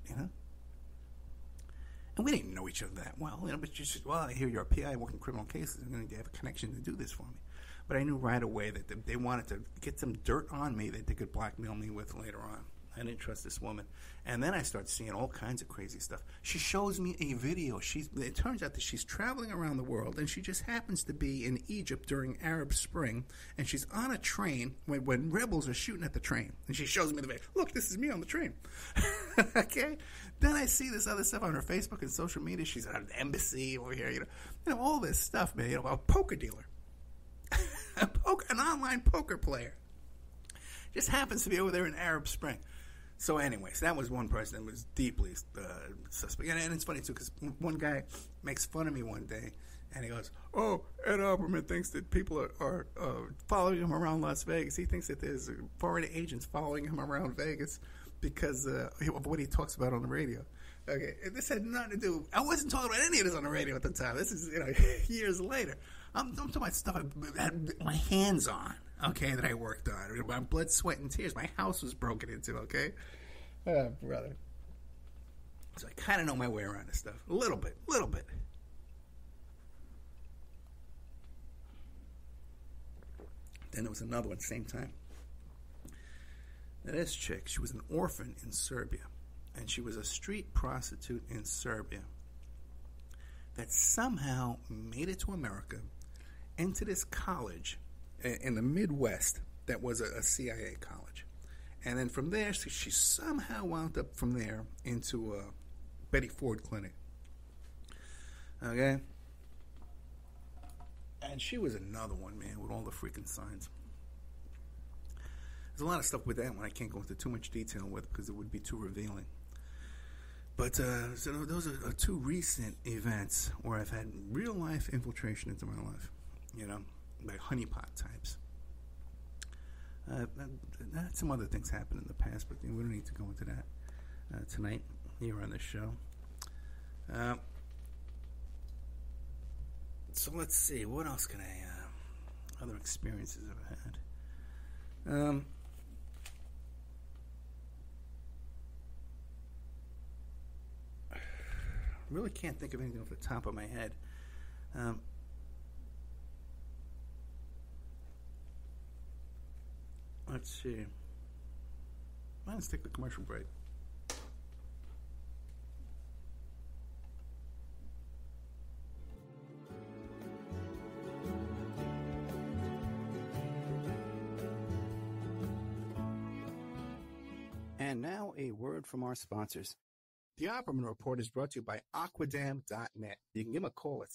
And we didn't know each other that well, but she said, well, I hear you're a PI working criminal cases. I'm going to have a connection to do this for me. But I knew right away that they wanted to get some dirt on me that they could blackmail me with later on. I didn't trust this woman. And then I started seeing all kinds of crazy stuff. She shows me a video. It turns out that she's traveling around the world, and she just happens to be in Egypt during Arab Spring, and she's on a train when rebels are shooting at the train. And she shows me the video. Look, this is me on the train. Okay? Then I see this other stuff on her Facebook and social media. She's at an embassy over here, all this stuff, man. A poker dealer. An online poker player. Just happens to be over there in Arab Spring. So anyways, that was one person that was deeply suspect. And it's funny, too, because one guy makes fun of me one day, and he goes, oh, Ed Opperman thinks that people are following him around Las Vegas. He thinks that there's foreign agents following him around Vegas because of what he talks about on the radio. Okay, and this had nothing to do. I wasn't talking about any of this on the radio at the time. This is years later. I'm talking about stuff I had my hands on. Okay, that I worked on. My blood, sweat, and tears. My house was broken into. Okay, brother. So I kind of know my way around this stuff a little bit. Then there was another one at the same time. Now this chick, she was an orphan in Serbia. And she was a street prostitute in Serbia that somehow made it to America, into this college in the Midwest that was a CIA college. And then from there, she somehow wound up from there into a Betty Ford clinic. Okay? And And she was another one, man, with all the freaking signs. There's a lot of stuff with that one I can't go into too much detail with because it would be too revealing. But so those are two recent events where I've had real-life infiltration into my life, like honeypot types. Some other things happened in the past, but we don't need to go into that tonight here on the show. So let's see, what else can I, other experiences I've had. I really can't think of anything off the top of my head. Let's see. Let's take the commercial break. And now a word from our sponsors. The Opperman Report is brought to you by Aquadam.net. You can give them a call at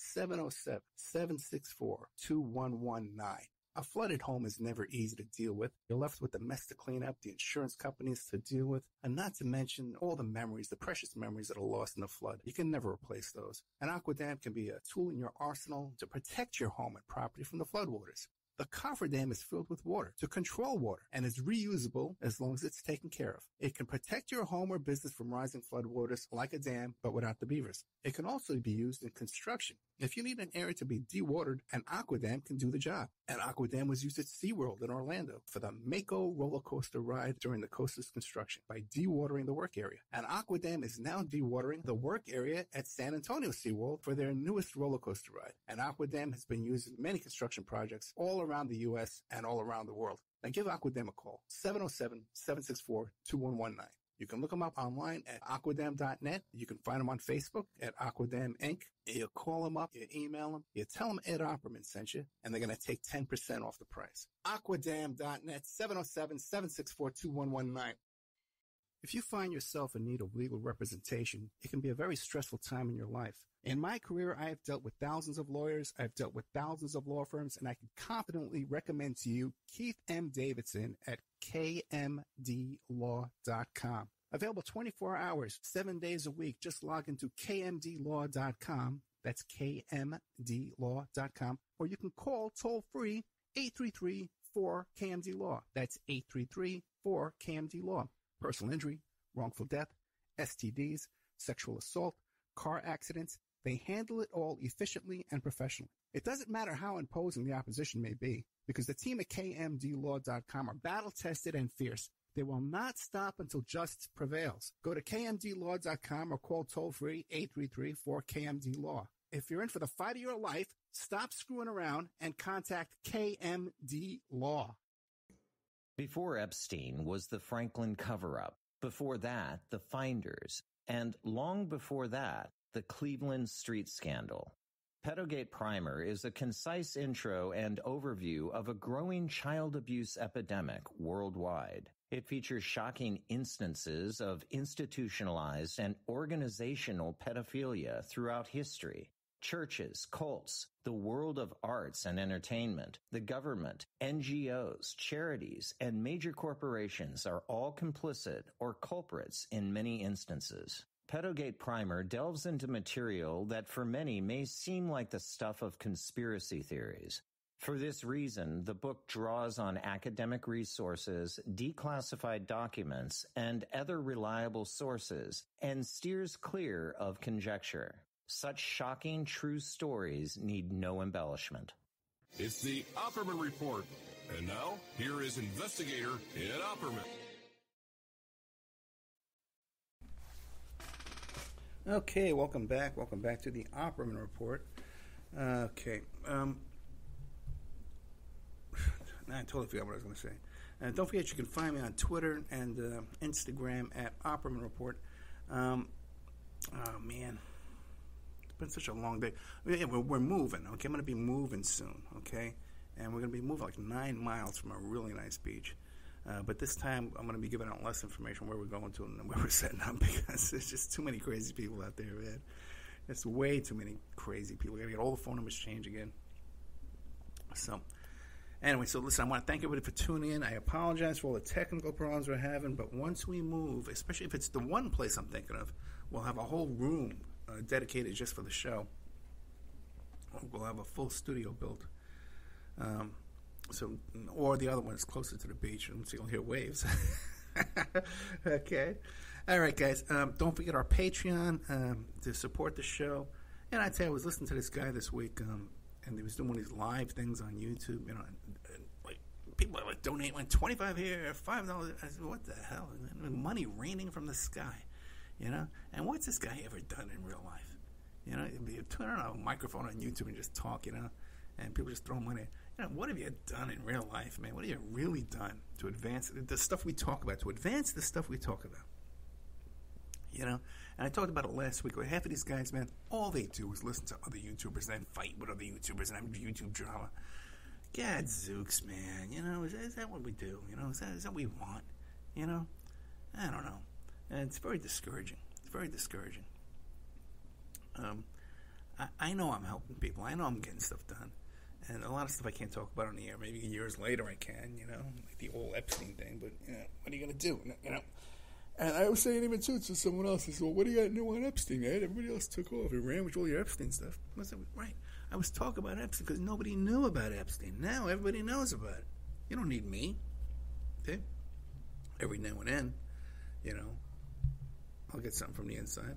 707-764-2119. A flooded home is never easy to deal with. You're left with the mess to clean up, the insurance companies to deal with, and not to mention all the memories, the precious memories that are lost in the flood. You can never replace those. And Aquadam can be a tool in your arsenal to protect your home and property from the floodwaters. The cofferdam is filled with water to control water and is reusable as long as it's taken care of. It can protect your home or business from rising floodwaters like a dam, but without the beavers. It can also be used in construction. If you need an area to be dewatered, an Aquadam can do the job. An Aquadam was used at SeaWorld in Orlando for the Mako roller coaster ride during the coaster's construction by dewatering the work area. An Aquadam is now dewatering the work area at San Antonio SeaWorld for their newest roller coaster ride. An Aquadam has been used in many construction projects all around the U.S. and all around the world. Now give Aquadam a call, 707-764-2119. You can look them up online at aquadam.net. You can find them on Facebook at Aquadam Inc. You call them up, you email them, you tell them Ed Opperman sent you, and they're going to take 10% off the price. Aquadam.net, 707-764-2119. If you find yourself in need of legal representation, it can be a very stressful time in your life. In my career, I have dealt with thousands of lawyers, I've dealt with thousands of law firms, and I can confidently recommend to you Keith M. Davidson at kmdlaw.com. Available 24 hours, 7 days a week. Just log into kmdlaw.com. That's kmdlaw.com. Or you can call toll-free 833-4KMD-LAW. That's 833-4KMD-LAW. Personal injury, wrongful death, STDs, sexual assault, car accidents. They handle it all efficiently and professionally. It doesn't matter how imposing the opposition may be, because the team at kmdlaw.com are battle-tested and fierce. They will not stop until justice prevails. Go to kmdlaw.com or call toll-free 833-4KMD-LAW. If you're in for the fight of your life, stop screwing around and contact KMD Law. Before Epstein was the Franklin cover-up. Before that, the Finders. And long before that, the Cleveland Street Scandal. Pedogate Primer is a concise intro and overview of a growing child abuse epidemic worldwide. It features shocking instances of institutionalized and organizational pedophilia throughout history. Churches, cults, the world of arts and entertainment, the government, NGOs, charities, and major corporations are all complicit or culprits in many instances. Pedogate Primer delves into material that for many may seem like the stuff of conspiracy theories. For this reason, the book draws on academic resources, declassified documents, and other reliable sources, and steers clear of conjecture. Such shocking true stories need no embellishment. It's the Opperman Report. And now, here is investigator Ed Opperman. Okay, welcome back. Welcome back to the Opperman Report. Okay. I totally forgot what I was going to say. Don't forget, you can find me on Twitter and Instagram at Opperman Report. Oh, man. It's been such a long day. Yeah, we're moving, okay? I'm going to be moving soon, okay? And we're going to be moving like 9 miles from a really nice beach. But this time, I'm going to be giving out less information where we're going to and where we're setting up, because there's just too many crazy people out there, man. There's way too many crazy people. We're going to get all the phone numbers changed again. So, anyway, so listen, I want to thank everybody for tuning in. I apologize for all the technical problems we're having, but once we move, especially if it's the one place I'm thinking of, we'll have a whole room dedicated just for the show. We'll have a full studio built. Or the other one is closer to the beach, and so you'll hear waves. Okay. All right, guys. Don't forget our Patreon to support the show. And I tell you, I was listening to this guy this week, and he was doing these live things on YouTube. You know, and like people are like donate like $25 here, $5. I said, what the hell? Money raining from the sky, you know. And what's this guy ever done in real life? You know, you turn on a microphone on YouTube and just talk, you know, and people just throw money. You know, what have you done in real life, man? What have you really done to advance the stuff we talk about? To advance the stuff we talk about, you know. And I talked about it last week. Where half of these guys, man, all they do is listen to other YouTubers and then fight with other YouTubers and have YouTube drama. Gadzooks, man. You know, is that what we do? You know, is that what we want? You know, I don't know. And it's very discouraging. It's very discouraging. I know I'm helping people. I know I'm getting stuff done. And a lot of stuff I can't talk about on the air. Maybe years later I can, you know, like the old Epstein thing. But, you know, what are you going to do, you know? And I was saying even, too, to someone else, I said, well, what do you got new on Epstein, Ed? Everybody else took off. He ran with all your Epstein stuff. I said, right. I was talking about Epstein because nobody knew about Epstein. Now everybody knows about it. You don't need me. Okay? Every now and then, you know, I'll get something from the inside.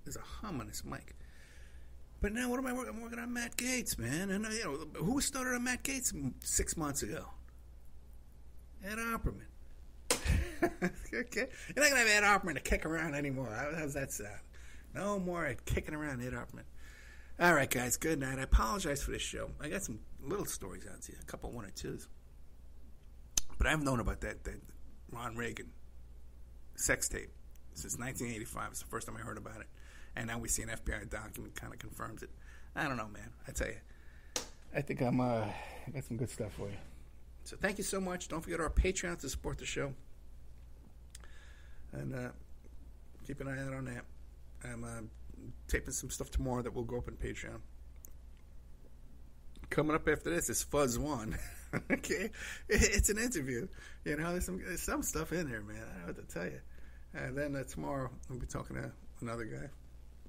There's a hum on this mic. But now what am I working? I'm working on Matt Gaetz, man. And, you know, who started on Matt Gaetz 6 months ago? Ed Opperman. Okay? You're not going to have Ed Opperman to kick around anymore. How's that sound? No more kicking around Ed Opperman. All right, guys. Good night. I apologize for this show. I got some little stories out to you. A couple one or twos. But I've known about that Ron Reagan sex tape since 1985. It's the first time I heard about it. And now we see an FBI document kind of confirms it. I don't know, man. I tell you. I think I got some good stuff for you. So thank you so much. Don't forget our Patreon to support the show. And keep an eye out on that. I'm taping some stuff tomorrow that will go up on Patreon. Coming up after this is Fuzz 1. Okay? It's an interview. You know, there's some stuff in there, man. I don't know what to tell you. And then tomorrow I'll be talking to another guy.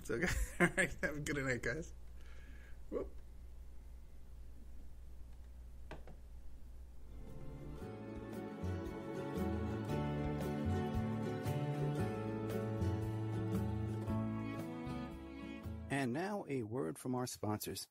So, all right, have a good night, guys. Whoop. And now a word from our sponsors.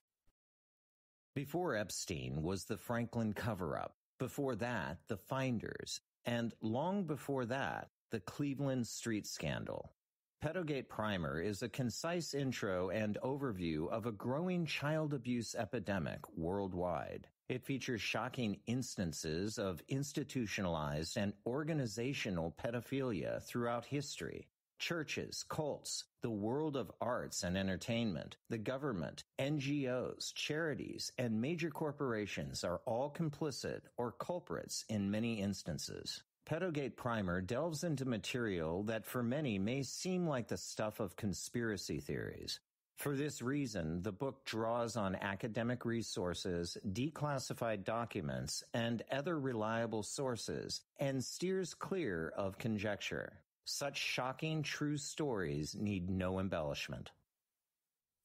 Before Epstein was the Franklin cover-up. Before that, the Finders. And long before that, the Cleveland street scandal. Pedogate Primer is a concise intro and overview of a growing child abuse epidemic worldwide. It features shocking instances of institutionalized and organizational pedophilia throughout history. Churches, cults, the world of arts and entertainment, the government, NGOs, charities, and major corporations are all complicit or culprits in many instances. Pedogate Primer delves into material that for many may seem like the stuff of conspiracy theories. For this reason, the book draws on academic resources, declassified documents, and other reliable sources, and steers clear of conjecture. Such shocking true stories need no embellishment.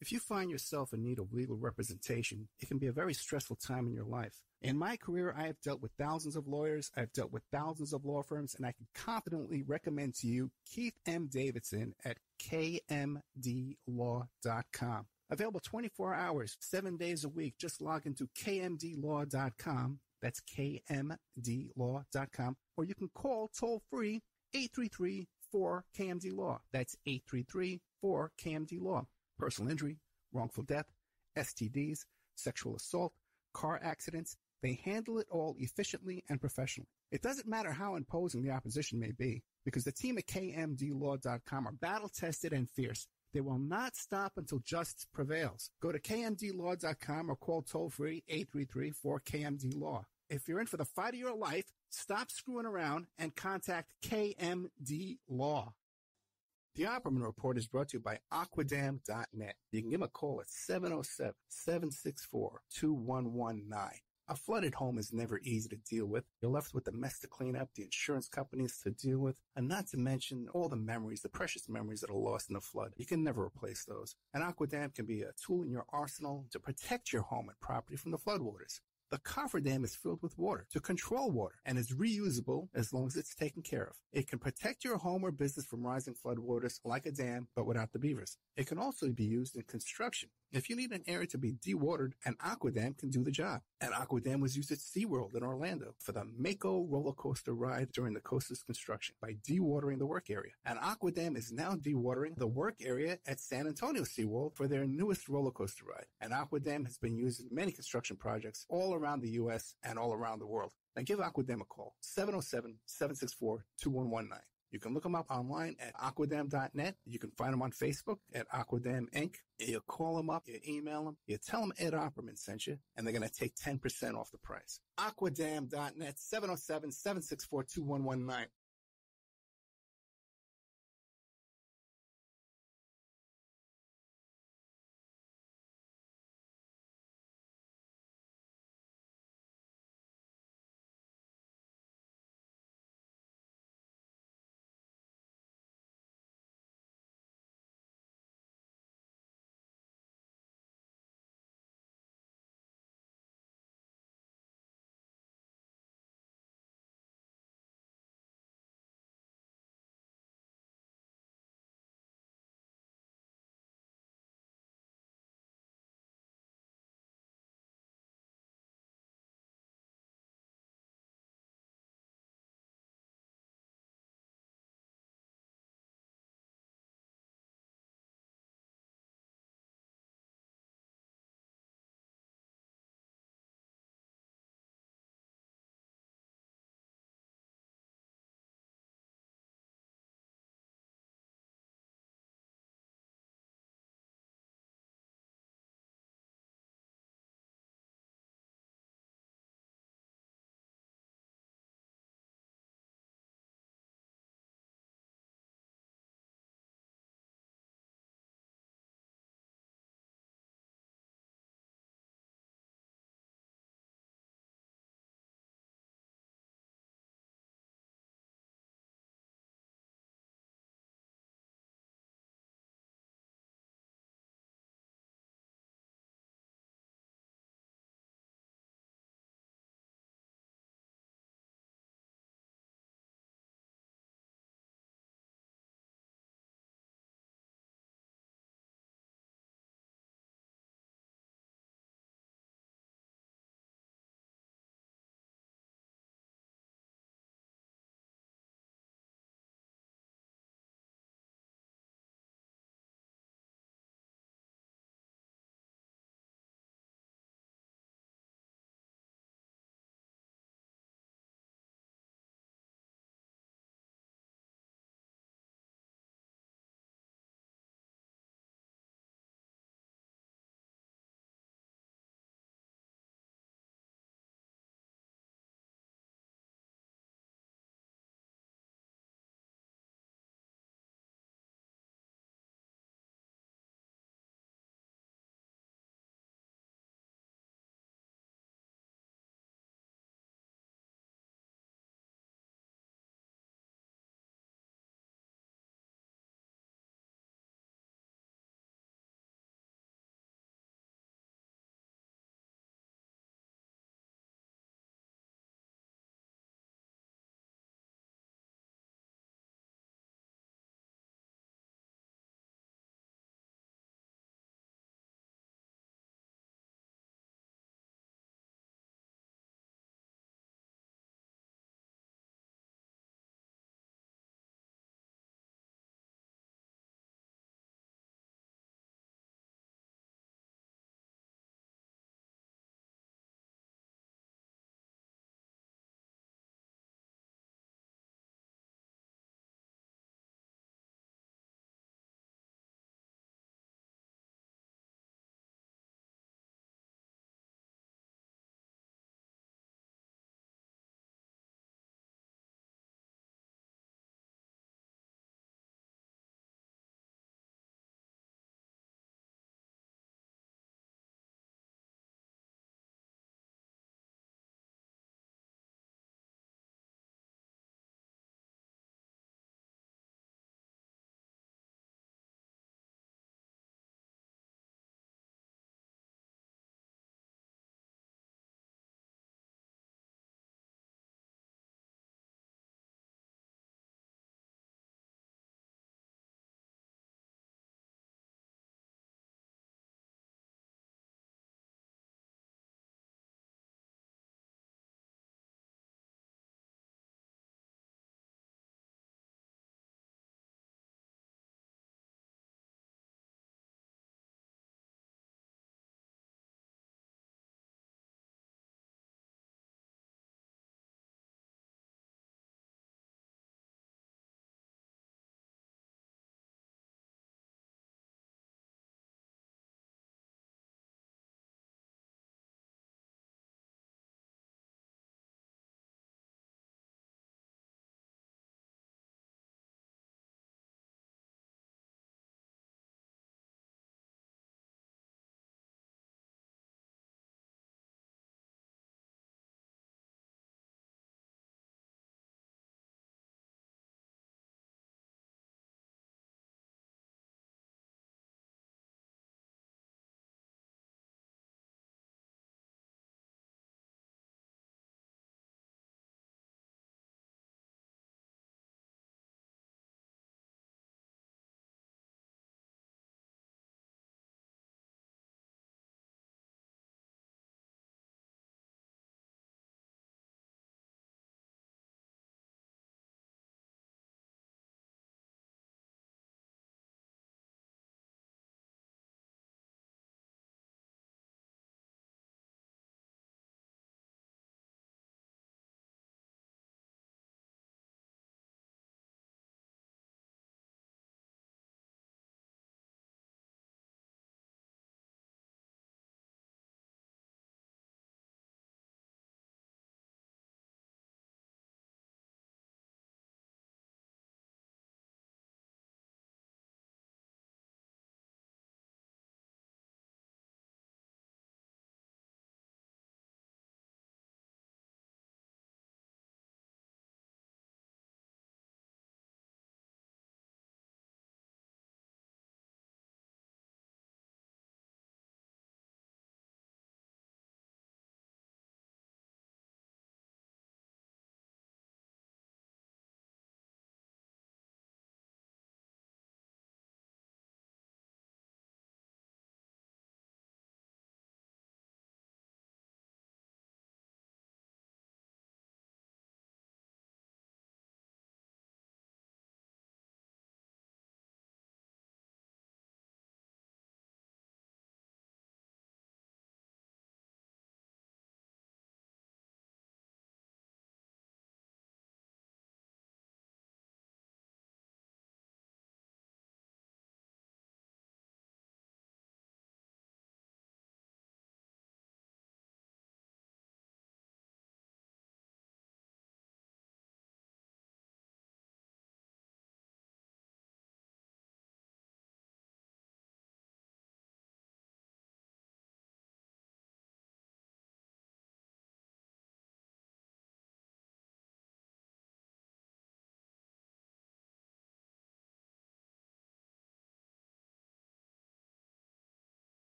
If you find yourself in need of legal representation, it can be a very stressful time in your life. In my career, I have dealt with thousands of lawyers, I've dealt with thousands of law firms, and I can confidently recommend to you Keith M. Davidson at kmdlaw.com. Available 24 hours, 7 days a week. Just log into kmdlaw.com. That's kmdlaw.com. Or you can call toll-free 833-4KMD-LAW. That's 833-4KMD-LAW. Personal injury, wrongful death, STDs, sexual assault, car accidents, they handle it all efficiently and professionally. It doesn't matter how imposing the opposition may be, because the team at kmdlaw.com are battle-tested and fierce. They will not stop until justice prevails. Go to kmdlaw.com or call toll-free 833-4KMD-LAW. If you're in for the fight of your life, stop screwing around and contact KMD Law. The Opperman Report is brought to you by Aquadam.net. You can give them a call at 707-764-2119. A flooded home is never easy to deal with. You're left with the mess to clean up, the insurance companies to deal with, and not to mention all the memories, the precious memories that are lost in the flood. You can never replace those. An AquaDam can be a tool in your arsenal to protect your home and property from the floodwaters. The cofferdam is filled with water to control water and is reusable as long as it's taken care of. It can protect your home or business from rising floodwaters like a dam, but without the beavers. It can also be used in construction. If you need an area to be dewatered, an AquaDam can do the job. An AquaDam was used at SeaWorld in Orlando for the Mako roller coaster ride during the coaster's construction by dewatering the work area. An AquaDam is now dewatering the work area at San Antonio SeaWorld for their newest roller coaster ride. An AquaDam has been used in many construction projects all around the U.S. and all around the world. Now give AquaDam a call, 707-764-2119. You can look them up online at aquadam.net. You can find them on Facebook at Aquadam Inc. You call them up, you email them, you tell them Ed Opperman sent you, and they're going to take 10% off the price. Aquadam.net, 707-764-2119.